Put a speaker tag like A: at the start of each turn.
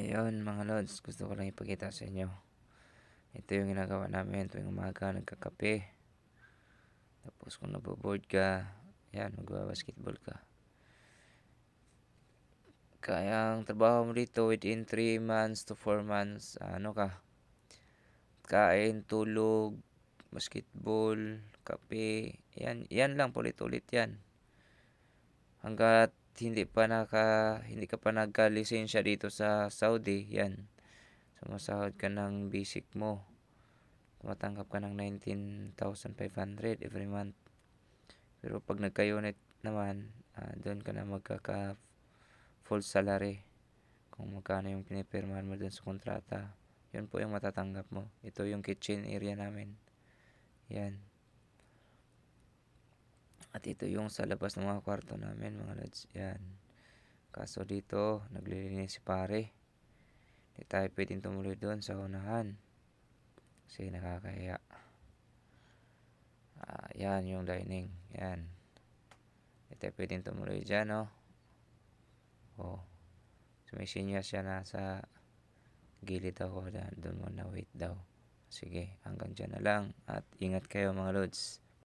A: Ayun mga lods, gusto ko lang ipakita sa inyo. Ito yung ginagawa namin tuwing umaga, nagkakape. Tapos kung naboboard ka, yan, magbabasketball ka. Kaya ang trabaho mo dito within 3 months to 4 months, ano ka, kain, tulog, basketball, kape, yan lang, ulit-ulit yan. Hanggat hindi ka pa nagka-lisensya dito sa Saudi, yan. Sumasahod ka ng basic mo. Tumatanggap ka ng 19,500 every month. Pero pag nagka-unit naman, doon ka na magkaka full salary. Kung magkano yung pinipirmahan mo doon sa kontrata, yun po yung matatanggap mo. Ito yung kitchen area namin. Yan. At ito yung sa labas ng mga kwarto namin, mga lads. Yan. Kaso dito, naglilinis si pare. Hindi tayo pwedeng tumuloy doon sa unahan. Kasi nakakahiya. Yan yung dining. Yan. Hindi tayo pwedeng tumuloy dyan, no? Oh. Sumisinya siya na sa gilid ako. Doon mo na wait daw. Sige, hanggang dyan na lang. At ingat kayo mga lods.